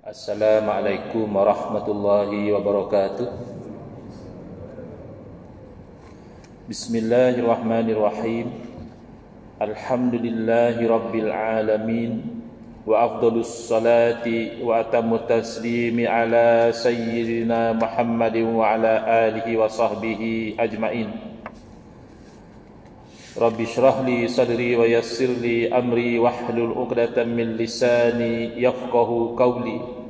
Assalamualaikum warahmatullahi wabarakatuh. Bismillahirrahmanirrahim. Alhamdulillahi rabbil alamin. Wa afdalus salati wa atammu taslimi ala sayyidina Muhammadin wa ala alihi wa sahbihi ajma'in. Rabbi shrah li sadri wa yassir li amri wahlul 'uqdatam min lisani yafqahu qawli.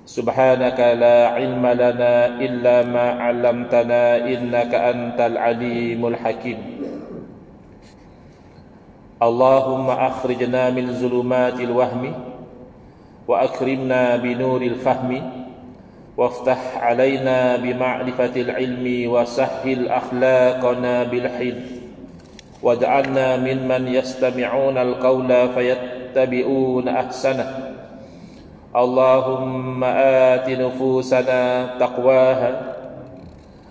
Subhanaka la ilma lana illa ma 'allamtana innaka antal alimul hakim. Allahumma akhrijna min zulumatil wahmi wa akrimna bi nuril fahmi waftah 'alaina bi ma'rifatil ilmi wa sahhil akhlaqana bil hilm waj'alna mimman yastami'una al-qawla fayattabi'una ahsanah. Allahumma ati nufusana taqwaha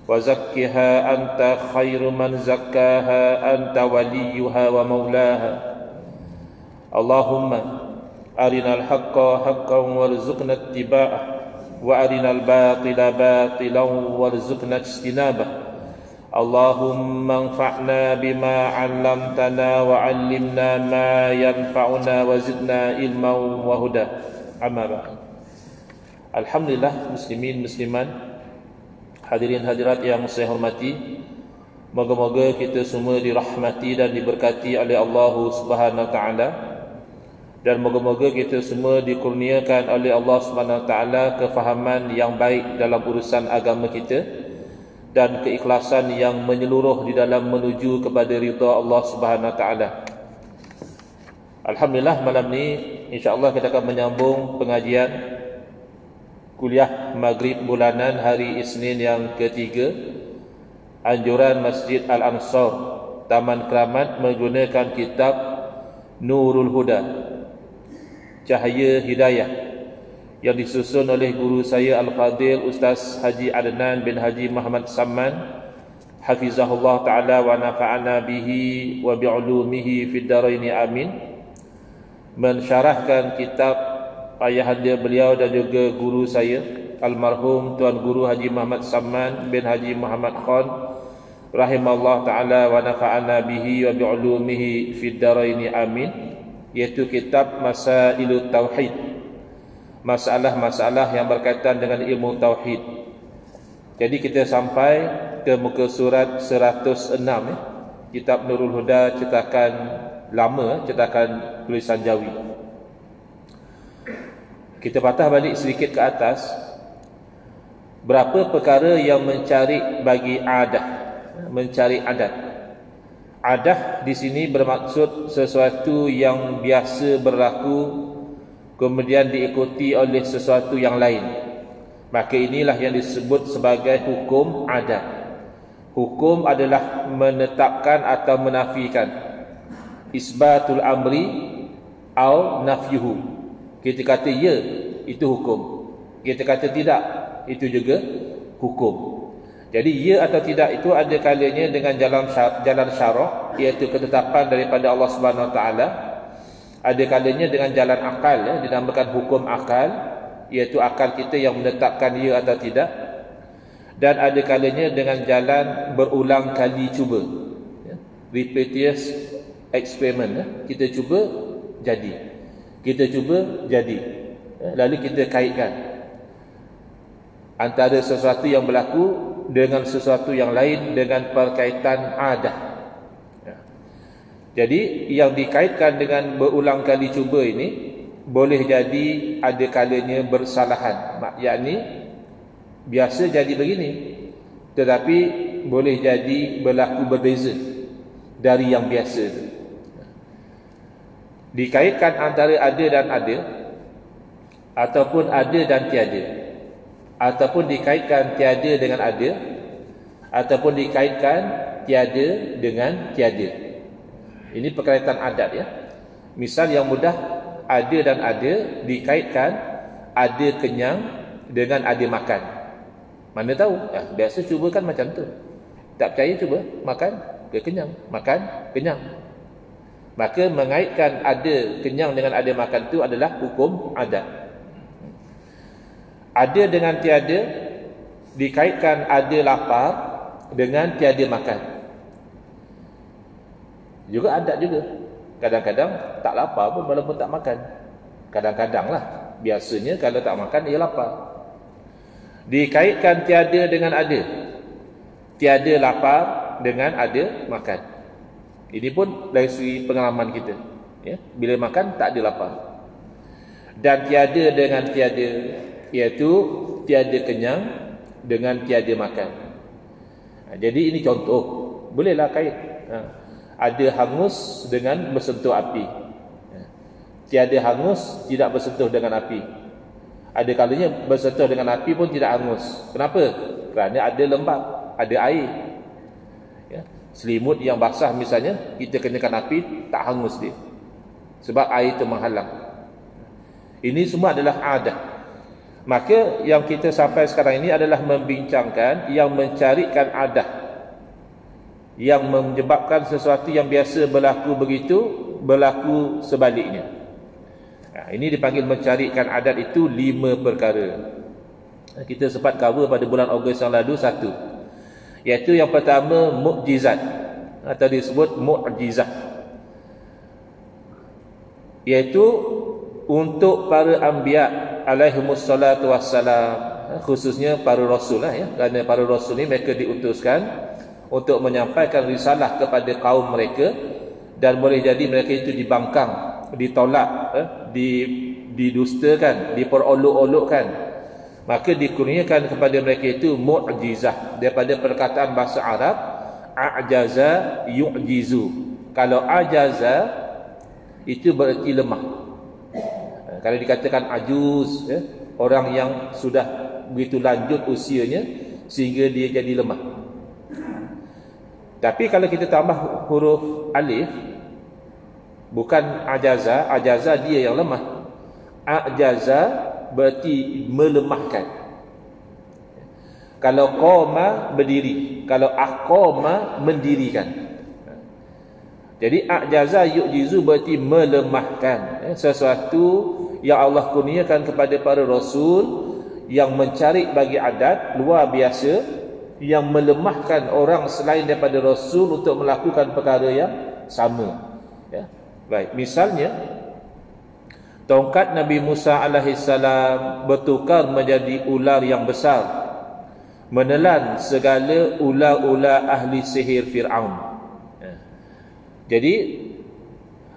wa zakkiha anta khairu man zakkaha anta waliyuha wa maulaha. Allahumma arinal haqqa haqqan warzuqna ittiba'ah wa arinal batila batilan warzuqna ijtinabah. Allahumma anfa'na bima 'allamtana wa 'allimna ma yanfa'una wa zidna ilman wa huda. Amma ba'd. Alhamdulillah, muslimin musliman, hadirin hadirat yang saya hormati, moga-moga kita semua dirahmati dan diberkati oleh Allah Subhanahu wa taala, dan moga-moga kita semua dikurniakan oleh Allah Subhanahu wa taala kefahaman yang baik dalam urusan agama kita dan keikhlasan yang menyeluruh di dalam menuju kepada ridha Allah Subhanahu wa taala. Alhamdulillah, malam ni insya-Allah kita akan menyambung pengajian kuliah Maghrib bulanan hari Isnin yang ketiga, anjuran Masjid Al-Ansar Taman Keramat menggunakan kitab Nurul Huda, Cahaya Hidayah, yang disusun oleh guru saya Al-Fadil Ustaz Haji Adnan bin Haji Muhammad Samman, hafizahullah ta'ala wa nafa'ana bihi wa bi'ulumihi fid daraini amin. Mensyarahkan kitab ayahanda beliau dan juga guru saya almarhum Tuan Guru Haji Muhammad Samman bin Haji Muhammad Khan, rahimallah ta'ala wa nafa'ana bihi wa bi'ulumihi fid daraini amin, iaitu kitab Masailut Tauhid, masalah-masalah yang berkaitan dengan ilmu tauhid. Jadi kita sampai ke muka surat 106 ya. Kitab Nurul Huda, cetakan lama, cetakan tulisan Jawi. Kita patah balik sedikit ke atas. Berapa perkara yang mencari bagi adah, mencari adat. Adah di sini bermaksud sesuatu yang biasa berlaku kemudian diikuti oleh sesuatu yang lain. Maka inilah yang disebut sebagai hukum adat. Hukum adalah menetapkan atau menafikan. Isbatul amri au nafyuhu. Kita kata ya, itu hukum. Kita kata tidak, itu juga hukum. Jadi ya atau tidak itu ada kalanya dengan jalan syarak, iaitu ketetapan daripada Allah Subhanahu wa taala. Ada kalanya dengan jalan akal ya, dinamakan hukum akal, iaitu akal kita yang menetapkan ya atau tidak. Dan ada kalanya dengan jalan berulang kali cuba ya, repetitious experiment ya. Kita cuba jadi, kita cuba jadi ya, lalu kita kaitkan antara sesuatu yang berlaku dengan sesuatu yang lain dengan perkaitan adah. Jadi yang dikaitkan dengan berulang kali cuba ini boleh jadi ada kalanya bersalahan, yakni biasa jadi begini tetapi boleh jadi berlaku berbeza dari yang biasa itu. Dikaitkan antara ada dan ada, ataupun ada dan tiada, ataupun dikaitkan tiada dengan ada, ataupun dikaitkan tiada dengan tiada. Ini perkaitan adat ya. Misal yang mudah, ada dan ada dikaitkan ada kenyang dengan ada makan. Mana tahu? Ya, biasa cuba kan macam tu. Tak percaya cuba, makan ke kenyang, makan kenyang. Maka mengaitkan ada kenyang dengan ada makan itu adalah hukum adat. Ada dengan tiada dikaitkan ada lapar dengan tiada makan. Juga adat juga. Kadang-kadang tak lapar pun walaupun tak makan. Kadang-kadang lah. Biasanya kalau tak makan ia lapar. Dikaitkan tiada dengan ada. Tiada lapar dengan ada makan. Ini pun dari segi pengalaman kita. Ya, bila makan tak ada lapar. Dan tiada dengan tiada, iaitu tiada kenyang dengan tiada makan. Jadi ini contoh. Bolehlah kait. Ada hangus dengan bersentuh api. Tiada hangus tidak bersentuh dengan api. Ada kalanya bersentuh dengan api pun tidak hangus. Kenapa? Kerana ada lembab, ada air. Ya. Selimut yang basah misalnya, kita kenakan api, tak hangus dia. Sebab air itu menghalang. Ini semua adalah adat. Maka yang kita sampai sekarang ini adalah membincangkan yang mencarikan adat, yang menyebabkan sesuatu yang biasa berlaku begitu, berlaku sebaliknya. Ini dipanggil mencarikan adat itu 5 perkara. Kita sempat cover pada bulan Ogos yang lalu 1. Iaitu yang pertama mukjizat, atau disebut mukjizat. Iaitu untuk para anbiya alaihimus salatu wassalam, khususnya para rasul lah ya. Kerana para rasul ni mereka diutuskan untuk menyampaikan risalah kepada kaum mereka, dan boleh jadi mereka itu dibangkang, ditolak, didustakan, diperolok-olokkan. Maka dikurniakan kepada mereka itu mukjizah, daripada perkataan bahasa Arab a'jaza yu'jizu. Kalau ajaza itu berarti lemah. Kalau dikatakan ajuz, orang yang sudah begitu lanjut usianya sehingga dia jadi lemah. Tapi kalau kita tambah huruf alif, bukan ajaza, ajaza dia yang lemah. Ajaza berarti melemahkan. Kalau qama berdiri, kalau aqama mendirikan. Jadi ajaza yu'jizu berarti melemahkan. Sesuatu yang Allah kurniakan kepada para rasul yang mencari bagi adat luar biasa, yang melemahkan orang selain daripada rasul untuk melakukan perkara yang sama. Ya. Baik, misalnya tongkat Nabi Musa alaihissalam bertukar menjadi ular yang besar, menelan segala ular-ular ahli sihir Fir'aun. Jadi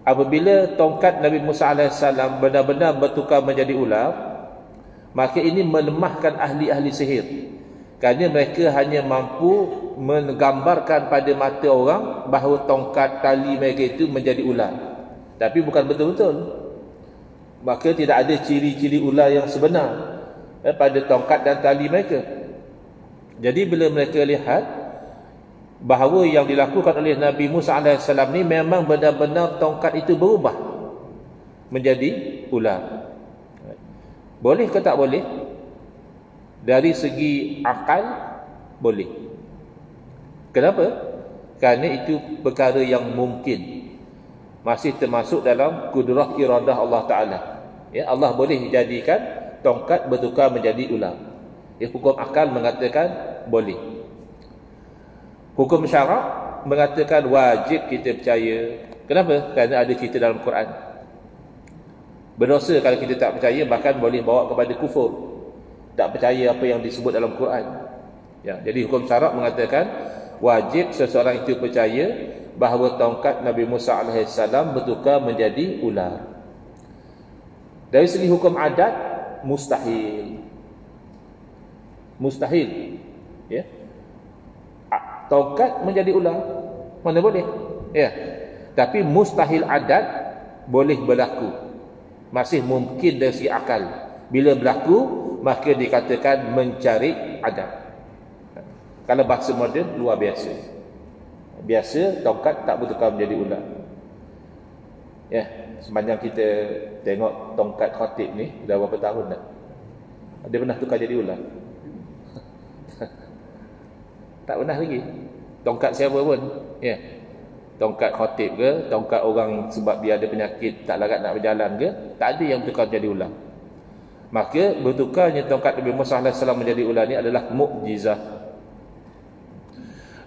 apabila tongkat Nabi Musa alaihissalam benar-benar bertukar menjadi ular, maka ini melemahkan ahli-ahli sihir. Kerana mereka hanya mampu menggambarkan pada mata orang bahawa tongkat tali mereka itu menjadi ular, tapi bukan betul-betul. Maka tidak ada ciri-ciri ular yang sebenar pada tongkat dan tali mereka. Jadi bila mereka lihat bahawa yang dilakukan oleh Nabi Musa AS ni memang benar-benar tongkat itu berubah menjadi ular. Boleh ke tak boleh? Dari segi akal boleh. Kenapa? Kerana itu perkara yang mungkin, masih termasuk dalam kudrah iradah Allah Ta'ala. Ya, Allah boleh jadikan tongkat bertukar menjadi ular. Ya, hukum akal mengatakan boleh. Hukum syarak mengatakan wajib kita percaya. Kenapa? Kerana ada cerita dalam Quran. Berdosa kalau kita tak percaya, bahkan boleh bawa kepada kufur. Tak percaya apa yang disebut dalam Quran. Ya, jadi hukum syarak mengatakan wajib seseorang itu percaya bahawa tongkat Nabi Musa AS bertukar menjadi ular. Dari segi hukum adat, mustahil. Mustahil. Ya. Tongkat menjadi ular, mana boleh? Ya. Tapi mustahil adat boleh berlaku. Masih mungkin dari segi akal. Bila berlaku, maka dikatakan mencari adat. Kalau bahasa moden, luar biasa. Biasa tongkat tak bertukar menjadi ular. Ya, sepanjang kita tengok tongkat khatib ni dah berapa tahun dah. Dia pernah tukar jadi ular? Tak pernah lagi. Tongkat siapa pun. Ya. Tongkat khatib ke, tongkat orang sebab dia ada penyakit tak larat nak berjalan ke, tak ada yang bertukar jadi ular. Maka bertukarnya tongkat Nabi Musa AS menjadi ular ini adalah mukjizat.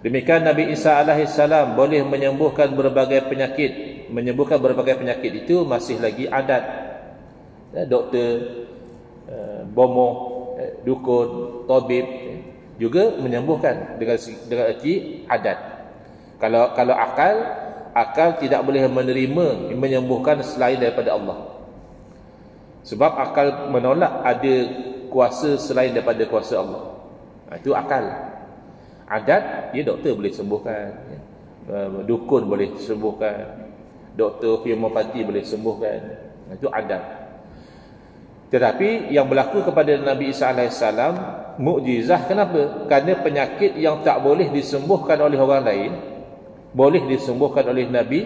Demikian Nabi Isa AS boleh menyembuhkan berbagai penyakit. Menyembuhkan berbagai penyakit itu masih lagi adat. Doktor, bomo, dukun, tabib juga menyembuhkan dengan erti adat. Kalau akal tidak boleh menerima menyembuhkan selain daripada Allah. Sebab akal menolak ada kuasa selain daripada kuasa Allah. Itu akal. Adat, doktor boleh sembuhkan, dukun boleh sembuhkan, doktor homeopati boleh sembuhkan. Itu adat. Tetapi yang berlaku kepada Nabi Isa AS mukjizah. Kenapa? Kerana penyakit yang tak boleh disembuhkan oleh orang lain boleh disembuhkan oleh Nabi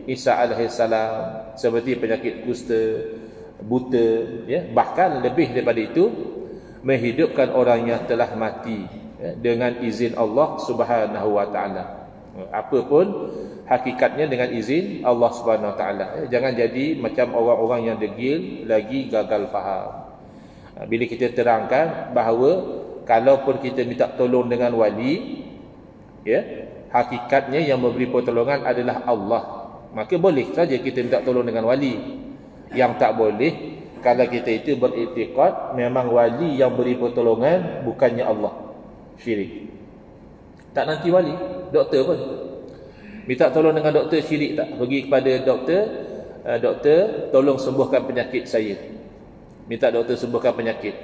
Isa AS, seperti penyakit kusta, buta, bahkan lebih daripada itu, menghidupkan orang yang telah mati dengan izin Allah Subhanahu wa taala. Apa pun hakikatnya dengan izin Allah Subhanahu wa taala. Jangan jadi macam orang-orang yang degil lagi gagal faham. Bila kita terangkan bahawa kalaupun kita minta tolong dengan wali, hakikatnya yang memberi pertolongan adalah Allah, maka boleh saja kita minta tolong dengan wali. Yang tak boleh kalau kita itu beriktikad memang wali yang beri pertolongan, bukannya Allah. Syirik. Tak nanti wali, doktor pun minta tolong dengan doktor, syirik tak? Pergi kepada doktor, doktor tolong sembuhkan penyakit saya. Minta doktor sembuhkan penyakit.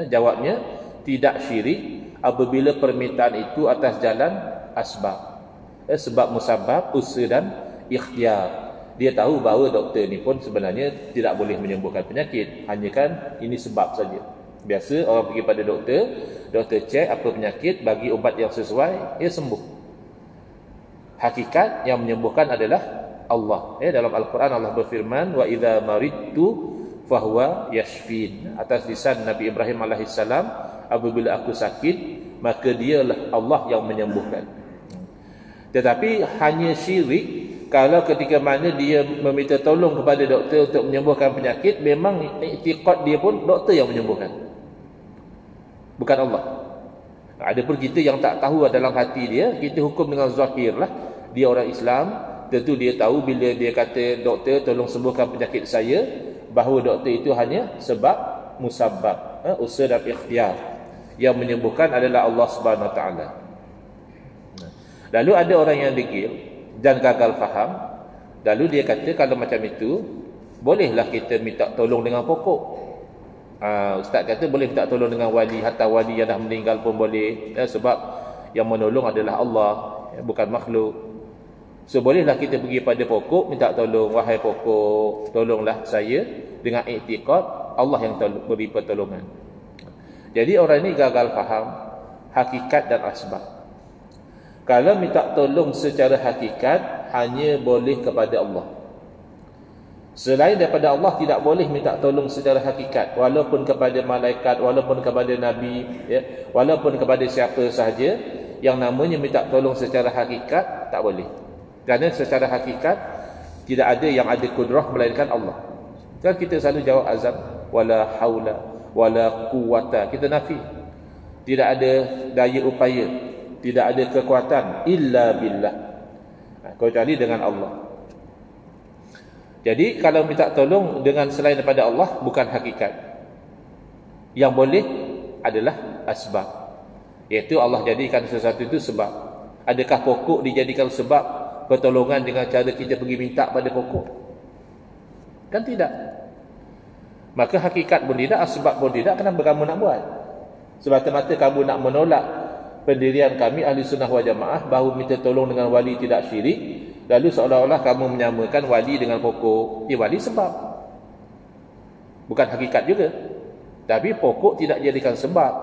Jawabnya tidak syirik apabila permintaan itu atas jalan asbab. Sebab musabab, usaha dan ikhtiar. Dia tahu bahawa doktor ni pun sebenarnya tidak boleh menyembuhkan penyakit, hanya kan ini sebab saja. Biasa orang pergi pada doktor, doktor cek apa penyakit, bagi ubat yang sesuai, dia sembuh. Hakikat yang menyembuhkan adalah Allah. Dalam Al-Quran Allah berfirman, wa idza maridtu fahuwa yashfin. Atas lisan Nabi Ibrahim AS, apabila aku sakit, maka dialah Allah yang menyembuhkan. Tetapi hanya syirik kalau ketika mana dia meminta tolong kepada doktor untuk menyembuhkan penyakit, memang i'tiqad dia pun doktor yang menyembuhkan, bukan Allah. Ada pun kita yang tak tahu dalam hati dia, kita hukum dengan zahir lah. Dia orang Islam, tentu dia tahu bila dia kata doktor tolong sembuhkan penyakit saya, bahawa doktor itu hanya sebab musabab, usaha dan ikhtiar. Yang menyembuhkan adalah Allah Subhanahu Wa Taala. Lalu ada orang yang degil dan gagal faham, lalu dia kata kalau macam itu, bolehlah kita minta tolong dengan pokok. Ustaz kata boleh minta tolong dengan wali, hatta wali yang dah meninggal pun boleh, sebab yang menolong adalah Allah, bukan makhluk. So bolehlah kita pergi pada pokok minta tolong, wahai pokok, tolonglah saya, dengan i'tiqad Allah yang beri pertolongan. Jadi orang ini gagal faham hakikat dan asbab. Kalau minta tolong secara hakikat, hanya boleh kepada Allah. Selain daripada Allah tidak boleh minta tolong secara hakikat, walaupun kepada malaikat, walaupun kepada nabi, walaupun kepada siapa sahaja, yang namanya minta tolong secara hakikat tak boleh. Kerana secara hakikat tidak ada yang ada kudrah melainkan Allah. Kan kita selalu jawab azab, wala haula wala quwata, kita nafi. Tidak ada daya upaya, tidak ada kekuatan illa billah, kecuali dengan Allah. Jadi kalau minta tolong dengan selain daripada Allah bukan hakikat. Yang boleh adalah asbab, iaitu Allah jadikan sesuatu itu sebab. Adakah pokok dijadikan sebab pertolongan dengan cara kita pergi minta pada pokok? Kan tidak. Maka hakikat pun tidak, asbab pun tidak. Kenapa kamu nak buat? Semata-mata kamu nak menolak pendirian kami Ahli Sunnah wal Jamaah bahawa minta tolong dengan wali tidak syirik, lalu seolah-olah kamu menyamakan wali dengan pokok. Wali sebab, bukan hakikat juga. Tapi pokok tidak jadikan sebab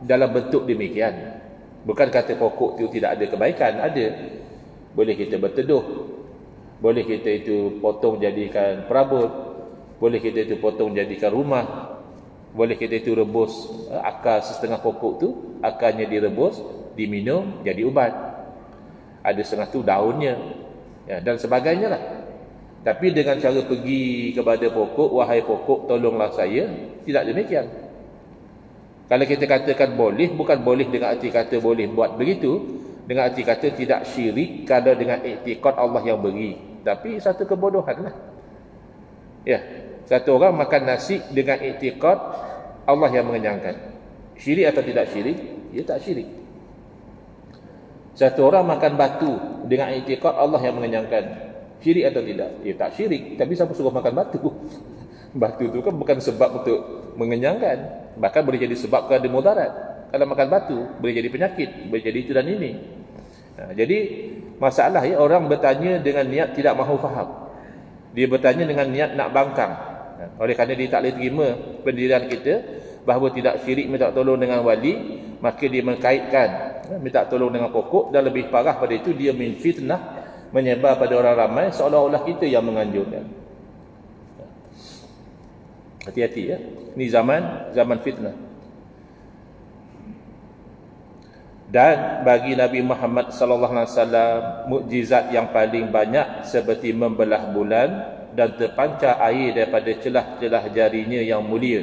dalam bentuk demikian. Bukan kata pokok itu tidak ada kebaikan, ada. Boleh kita berteduh, boleh kita itu potong jadikan perabot, boleh kita itu potong jadikan rumah, boleh kita itu rebus akar setengah pokok tu, akarnya direbus, diminum jadi ubat. Ada setengah tu daunnya, dan sebagainya lah. Tapi dengan cara pergi kepada pokok, wahai pokok tolonglah saya, tidak demikian. Kalau kita katakan boleh, bukan boleh dengan arti kata boleh buat begitu, dengan arti kata tidak syirik kalau dengan iktikad Allah yang beri. Tapi satu kebodohan lah. Ya, satu orang makan nasi dengan iktikad Allah yang mengenyangkan. Syirik atau tidak syirik? Ya, tak syirik. Satu orang makan batu dengan iktikad Allah yang mengenyangkan. Syirik atau tidak? Ya, tak syirik. Tapi siapa suruh makan batu? Batu tu kan bukan sebab untuk mengenyangkan, bahkan boleh jadi sebab kerana mudarat. Kalau makan batu boleh jadi penyakit, boleh jadi itu dan ini. Jadi masalah ya, orang bertanya dengan niat tidak mahu faham. Dia bertanya dengan niat nak bangkang. Oleh kerana dia tak boleh terima pendirian kita bahawa tidak syirik minta tolong dengan wali, maka dia mengkaitkan minta tolong dengan pokok, dan lebih parah pada itu dia menfitnah, menyebar pada orang ramai seolah-olah kita yang menganjurkan. Hati-hati ya. Ini zaman fitnah. Dan bagi Nabi Muhammad sallallahu alaihi wasallam, mukjizat yang paling banyak seperti membelah bulan dan terpancar air daripada celah-celah jarinya yang mulia.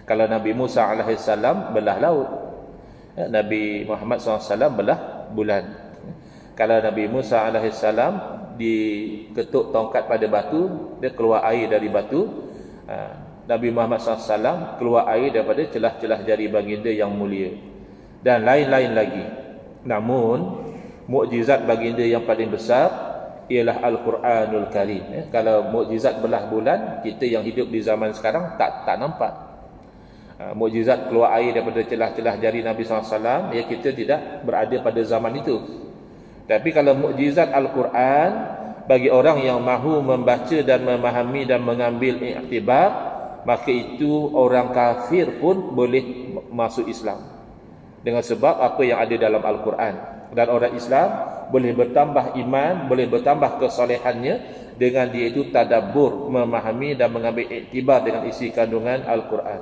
Kalau Nabi Musa alaihi salam belah laut, Nabi Muhammad sallallahu alaihi wasallam belah bulan. Kalau Nabi Musa alaihi salam diketuk tongkat pada batu, dia keluar air dari batu. Nabi Muhammad SAW keluar air daripada celah-celah jari baginda yang mulia, dan lain-lain lagi. Namun mukjizat baginda yang paling besar ialah Al-Quranul Karim. Kalau mukjizat belah bulan, kita yang hidup di zaman sekarang tak nampak. Mukjizat keluar air daripada celah-celah jari Nabi SAW, ya, kita tidak berada pada zaman itu. Tapi kalau mukjizat Al-Quran, bagi orang yang mahu membaca dan memahami dan mengambil iktibar, maka itu orang kafir pun boleh masuk Islam dengan sebab apa yang ada dalam Al-Quran. Dan orang Islam boleh bertambah iman, boleh bertambah kesolehannya dengan dia itu tadabbur, memahami dan mengambil iktibar dengan isi kandungan Al-Quran.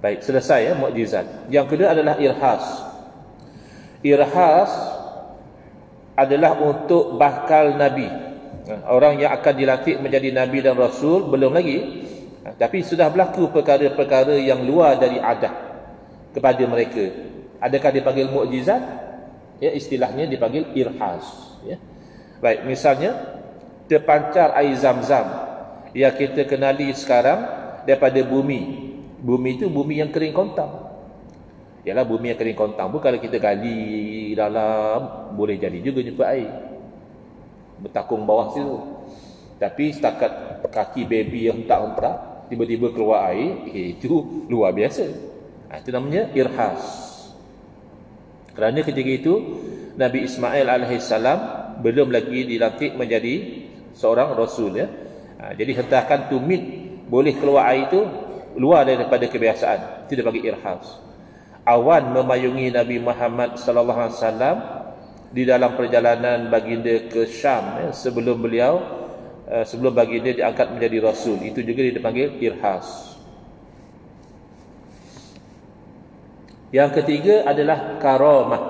Baik, selesai ya mukjizat. Yang kedua adalah irhas. Irhas adalah untuk bakal Nabi. Orang yang akan dilantik menjadi Nabi dan Rasul belum lagi, tapi sudah berlaku perkara-perkara yang luar dari adat kepada mereka. Adakah dipanggil mukjizat? Ya, istilahnya dipanggil irhas. Ya. Baik, misalnya terpancar air Zam-Zam yang kita kenali sekarang daripada bumi. Bumi itu bumi yang kering kontang. Ialah bumi yang kering kontang pun kalau kita gali dalam boleh jadi juga jumpa air bertakung bawah situ. Tapi setakat kaki baby yang hentak-hentak tiba-tiba keluar air, itu luar biasa. Itu namanya irhas. Kerana ketika itu Nabi Ismail alaihissalam belum lagi dilantik menjadi seorang rasul ya. Jadi hentakan tumit boleh keluar air itu luar daripada kebiasaan. Itu dipanggil irhas. Awan memayungi Nabi Muhammad sallallahu alaihi wasallam di dalam perjalanan baginda ke Syam ya, sebelum baginda diangkat menjadi rasul. Itu juga dipanggil irhas. Yang ketiga adalah karamah.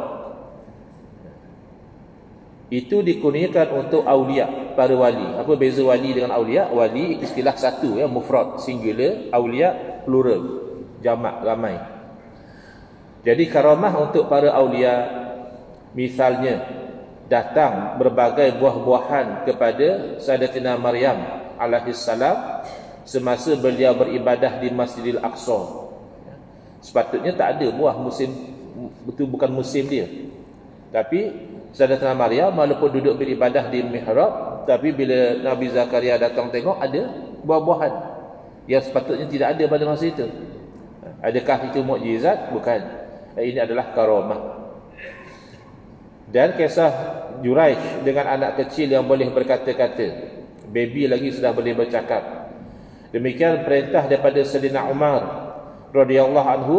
Itu dikurniakan untuk aulia, para wali. Apa beza wali dengan aulia? Wali istilah satu ya, mufrad, singular. Aulia plural, jamak, ramai. Jadi karamah untuk para aulia, misalnya datang berbagai buah-buahan kepada Sayyidatina Maryam alaihissalam semasa beliau beribadah di Masjidil Aqsa. Sepatutnya tak ada buah musim, betul bukan musim dia. Tapi Sayyidatina Maryam walaupun duduk beribadah di mihrab, tapi bila Nabi Zakaria datang tengok ada buah-buahan yang sepatutnya tidak ada pada masa itu. Adakah itu mukjizat? Bukan. Ini adalah karamah. Dan kisah Juraij dengan anak kecil yang boleh berkata-kata, baby lagi sudah boleh bercakap. Demikian perintah daripada Sayyidina Umar radhiyallahu anhu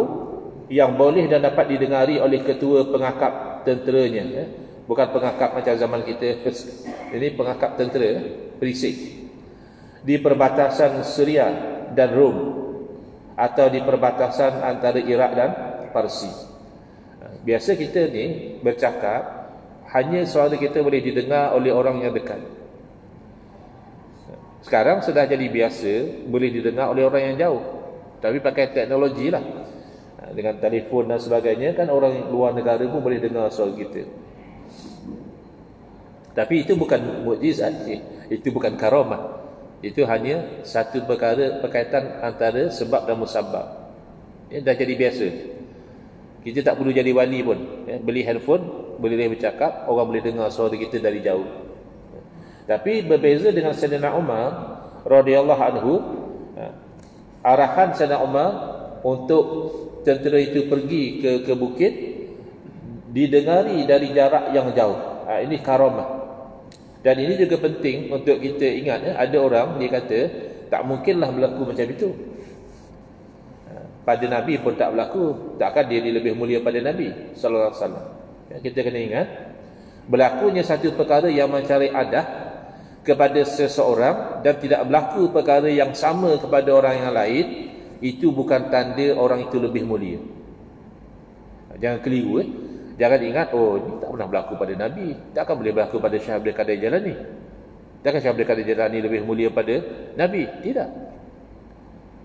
yang boleh dan dapat didengari oleh ketua pengakap tenteranya ya. Bukan pengakap macam zaman kita. Ini pengakap tentera perisik di perbatasan Syria dan Rom, atau di perbatasan antara Iraq dan Parsi. Biasa kita ni bercakap, hanya suara kita boleh didengar oleh orang yang dekat. Sekarang sudah jadi biasa, boleh didengar oleh orang yang jauh. Tapi pakai teknologi lah. Dengan telefon dan sebagainya, kan orang luar negara pun boleh dengar suara kita. Tapi itu bukan mukjizat, itu bukan karamah. Itu hanya satu perkara berkaitan antara sebab dan musabab. Dah jadi biasa. Kita tak perlu jadi wali pun. Beli handphone, boleh bercakap, orang boleh dengar suara kita dari jauh. Tapi berbeza dengan Sayyidina Umar radhiyallahu anhu, arahan Sayyidina Umar untuk tentera itu pergi ke bukit didengari dari jarak yang jauh. Ini karamah. Dan ini juga penting untuk kita ingat, ada orang dia kata tak mungkinlah berlaku macam itu. Pada Nabi pun tak berlaku, takkan dia lebih mulia pada Nabi sallallahu alaihi wasallam. Kita kena ingat, berlakunya satu perkara yang mencari adah kepada seseorang dan tidak berlaku perkara yang sama kepada orang yang lain, itu bukan tanda orang itu lebih mulia. Jangan keliru. Jangan ingat, oh ini tak pernah berlaku pada Nabi, takkan boleh berlaku pada Syekh Abdul Qadir Jalani. Takkan Syekh Abdul Qadir Jalani lebih mulia pada Nabi? Tidak.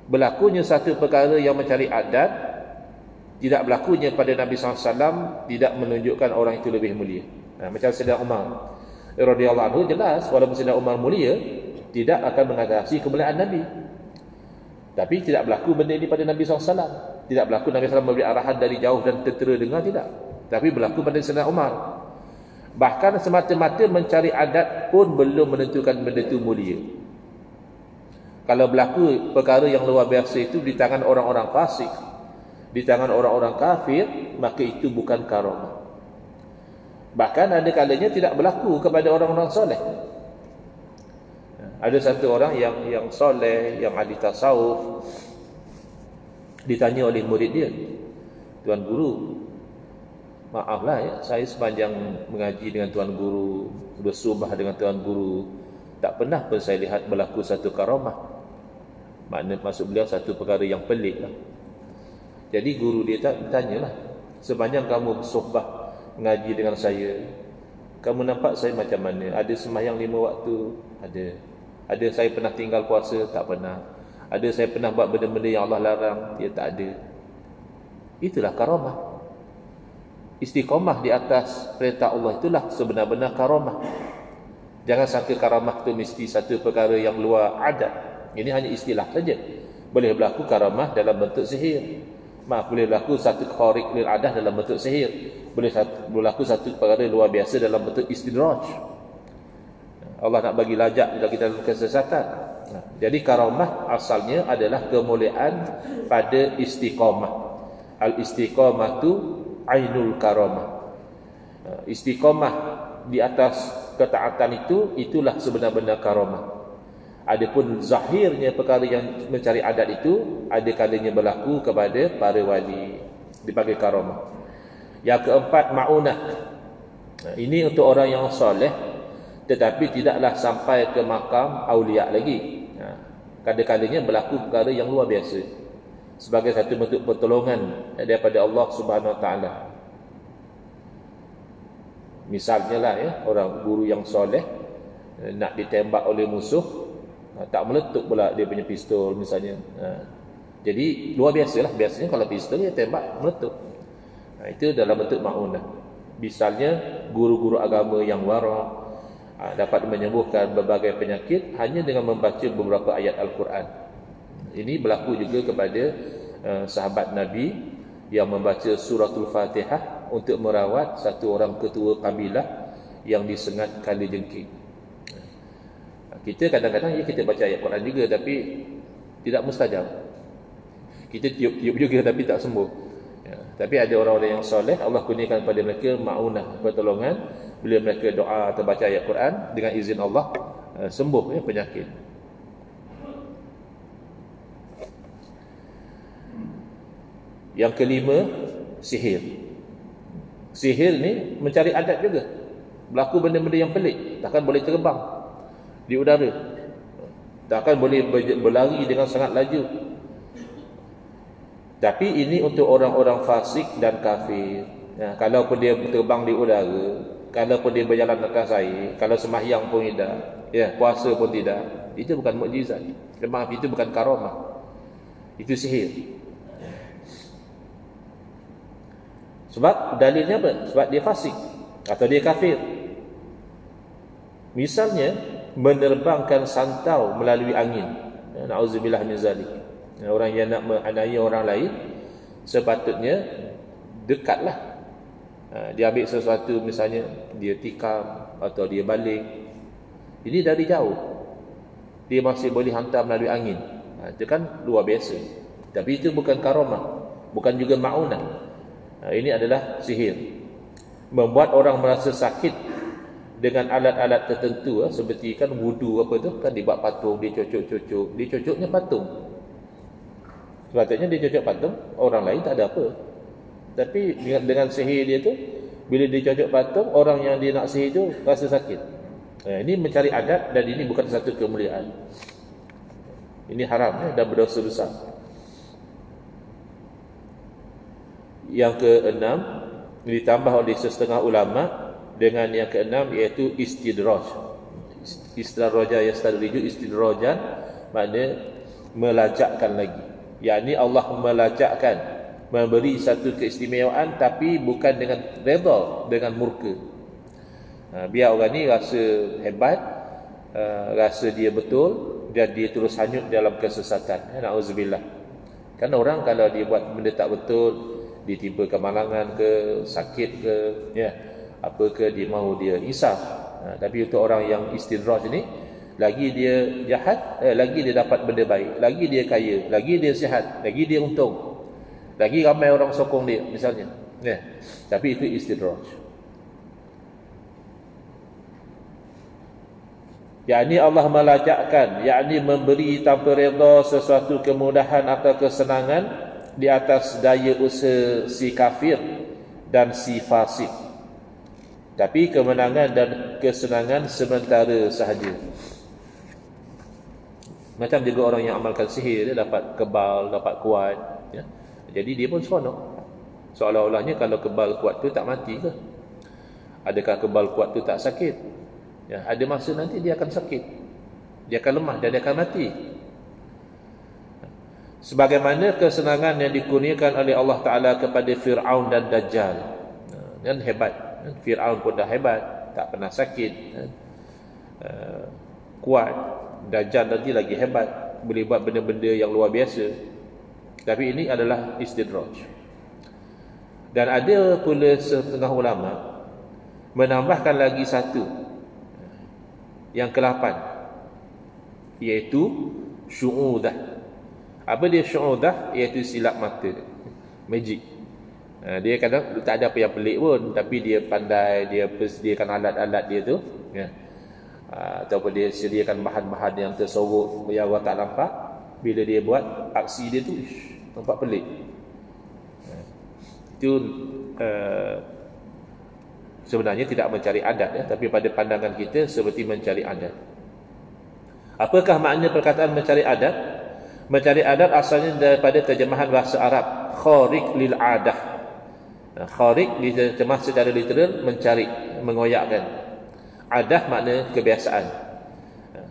Berlakunya satu perkara yang mencari adat, tidak berlakunya pada Nabi SAW, tidak menunjukkan orang itu lebih mulia. Macam Sayyidina Umar radhiyallahu anhu, jelas walaupun Sayyidina Umar mulia, tidak akan mengatasi kemuliaan Nabi. Tapi tidak berlaku benda ini pada Nabi SAW. Tidak berlaku Nabi SAW memberi arahan dari jauh dan tentera dengar, tidak. Tapi berlaku pada Sayyidina Umar. Bahkan semata-mata mencari adat pun belum menentukan benda itu mulia. Kalau berlaku perkara yang luar biasa itu di tangan orang-orang fasik, di tangan orang-orang kafir, maka itu bukan karamah. Bahkan ada kalanya tidak berlaku kepada orang-orang soleh. Ada satu orang yang soleh, yang ahli tasawuf, ditanya oleh murid dia, "Tuan Guru, maaflah ya, saya sepanjang mengaji dengan Tuan Guru, bersubah dengan Tuan Guru, tak pernah pun saya lihat berlaku satu karamah." Maksud beliau satu perkara yang pelik lah. Jadi guru dia tanyalah, "Sepanjang kamu bersuhbah mengaji dengan saya, kamu nampak saya macam mana? Ada sembahyang 5 waktu?" Ada saya pernah tinggal puasa? Tak pernah. Ada saya pernah buat benda-benda yang Allah larang? Dia tak ada. Itulah karamah. Istiqamah di atas perintah Allah itulah sebenar-benar karamah. Jangan sangka karamah itu mesti satu perkara yang luar adat. Ini hanya istilah saja. Boleh berlaku karamah dalam bentuk sihir. Boleh berlaku satu khariq lil adah dalam bentuk sihir. Boleh berlaku satu perkara luar biasa dalam bentuk istidraj. Allah nak bagi lajak kita dalam kesesatan. Jadi karamah asalnya adalah kemuliaan pada istiqamah. Al-istiqamatu ainul karamah. Istiqamah di atas ketaatan itulah sebenar-benar karamah. Adapun zahirnya perkara yang mencari adat itu ada kalanya berlaku kepada para wali, dipanggil karamah. Yang keempat, ma'unah. Ini untuk orang yang soleh tetapi tidaklah sampai ke makam aulia lagi. Kadang-kadangnya berlaku perkara yang luar biasa sebagai satu bentuk pertolongan daripada Allah Subhanahu Wa Taala. Misalnya lah ya, orang guru yang soleh nak ditembak oleh musuh, tak meletup pula dia punya pistol misalnya. Jadi luar biasalah, biasanya kalau pistol dia tembak meletup. Itu dalam bentuk ma'unah. Misalnya guru-guru agama yang wara' dapat menyembuhkan berbagai penyakit hanya dengan membaca beberapa ayat Al-Quran. Ini berlaku juga kepada sahabat Nabi yang membaca suratul Fatihah untuk merawat satu orang ketua kabilah yang disengat kali jengking. Kita kadang-kadang kita baca ayat Quran juga tapi tidak mustajab. Kita tiup-tiup juga tapi tak sembuh. Tapi ada orang-orang yang soleh, Allah kurniakan kepada mereka ma'unah, pertolongan. Bila mereka doa atau baca ayat Quran, dengan izin Allah sembuh penyakit. Yang kelima, sihir. Sihir ni mencari adat juga. Berlaku benda-benda yang pelik. Takkan boleh terbang di udara, takkan boleh berlari dengan sangat laju. Tapi ini untuk orang-orang fasik dan kafir. Kalaupun dia terbang di udara, kalaupun dia berjalan atas air, kalau sembahyang pun tidak, puasa pun tidak, Itu bukan mukjizat. Maaf, itu bukan karamah. Itu sihir. Sebab dalilnya apa? Sebab dia fasik atau dia kafir. Misalnya menerbangkan santau melalui angin. Nauzubillah min zalik. Orang yang nak menganiaya orang lain sepatutnya dekatlah. Dia ambil sesuatu, misalnya dia tikam atau dia baling. Ini dari jauh dia masih boleh hantar melalui angin. Itu kan luar biasa. Tapi itu bukan karamah, bukan juga ma'unah. Ini adalah sihir. Membuat orang merasa sakit dengan alat-alat tertentu, seperti kan wudu apa tu, kan dibuat patung, dia cocok-cocok, dia cocoknya patung. Sepatutnya dia cocok patung, orang lain tak ada apa. Tapi dengan sihir dia tu, bila dia cocok patung, orang yang dia nak sihir tu rasa sakit. Ini mencari adat, dan ini bukan satu kemuliaan. Ini haram dan berdosa besar. Yang keenam, ditambah oleh setengah ulama dengan yang keenam, iaitu istidraj. Istidraja yastadriju, istidrajan makna melajakkan lagi. Yakni Allah melajakkan, memberi satu keistimewaan, tapi bukan dengan redha, dengan murka. Biar orang ni rasa hebat, rasa dia betul, dan dia terus hanyut dalam kesesatan. Na'udzubillah. Kan orang kalau dia buat benda tak betul, ditimpa kemalangan ke, sakit ke, apa ke, dia mahu dia insaf. Tapi untuk orang yang istidraj ni, lagi dia jahat, lagi dia dapat benda baik, lagi dia kaya, lagi dia sihat, lagi dia untung, lagi ramai orang sokong dia misalnya. Tapi itu istidraj. Yakni Allah melajakkan, yakni memberi tanpa redha sesuatu kemudahan atau kesenangan di atas daya usaha si kafir dan si fasik. Tapi kemenangan dan kesenangan sementara sahaja. Macam juga orang yang amalkan sihir, dia dapat kebal, dapat kuat, Jadi dia pun seronok. Seolah-olahnya kalau kebal kuat tu tak mati ke? Adakah kebal kuat tu tak sakit? Ada masa nanti dia akan sakit, dia akan lemah dan dia akan mati. Sebagaimana kesenangan yang dikurniakan oleh Allah Ta'ala kepada Fir'aun dan Dajjal. Dan hebat. Fir'aun pun dah hebat, tak pernah sakit, kuat. Dajjal nanti lagi hebat, boleh buat benda-benda yang luar biasa. Tapi ini adalah istidraj. Dan ada pula setengah ulama menambahkan lagi satu, yang ke-8, iaitu syu'udah. Apa dia syu'udah? Iaitu silap mata, magic. Dia kadang tak ada apa yang pelik pun, tapi dia pandai, dia persediakan alat-alat dia tu, ataupun dia sediakan bahan-bahan yang tersorok yang orang tak nampak. Bila dia buat aksi dia tu, nampak pelik. Itu sebenarnya tidak mencari adat, tapi pada pandangan kita seperti mencari adat. Apakah makna perkataan mencari adat? Mencari adat asalnya daripada terjemahan bahasa Arab, khariq lil adah. Khariq diterjemah secara literal mencari, mengoyakkan. Adah makna kebiasaan.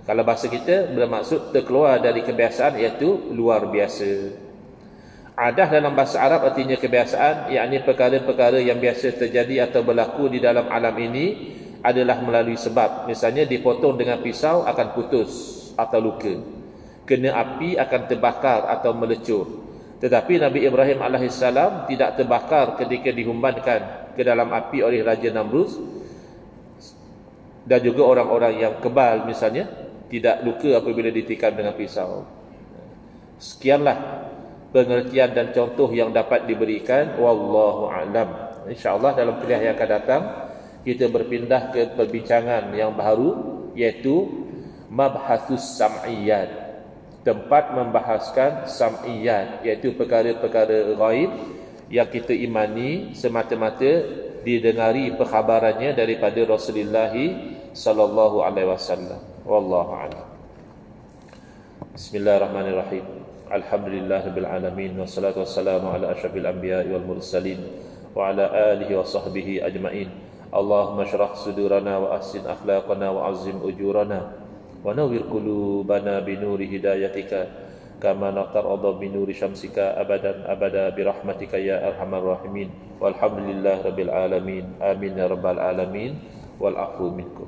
Kalau bahasa kita bermaksud terkeluar dari kebiasaan, iaitu luar biasa. Adah dalam bahasa Arab artinya kebiasaan, yakni perkara-perkara yang biasa terjadi atau berlaku di dalam alam ini adalah melalui sebab. Misalnya dipotong dengan pisau akan putus atau luka, kena api akan terbakar atau melecur. Tetapi Nabi Ibrahim AS tidak terbakar ketika dihumbankan ke dalam api oleh Raja Namrud. Dan juga orang-orang yang kebal misalnya tidak luka apabila ditikam dengan pisau. Sekianlah pengertian dan contoh yang dapat diberikan. Wallahu a'lam. InsyaAllah dalam kuliah yang akan datang kita berpindah ke perbincangan yang baru, iaitu mabhasus sam'iyat, tempat membahaskan sam'iyat, iaitu perkara-perkara ghaib yang kita imani semata-mata didengari perkhabarannya daripada Rasulullah sallallahu alaihi wasallam. Wallahu a'lam. Bismillahirrahmanirrahim. Alhamdulillahirabbil alamin, wassalatu wassalamu ala asyrafil anbiya'i wal mursalin wa ala alihi wa sahbihi ajma'in. Allahumma shrah sudurana wa ahsin akhlaqana wa azim ujurana wa nawwir qulubana bi nuri hidayatika kama natarada bi nuri syamsika abadan abada bi rahmatika ya arhamar rahimin. Walhamdulillahi rabbil alamin. Amin ya rabbal alamin. Wal afu minkum.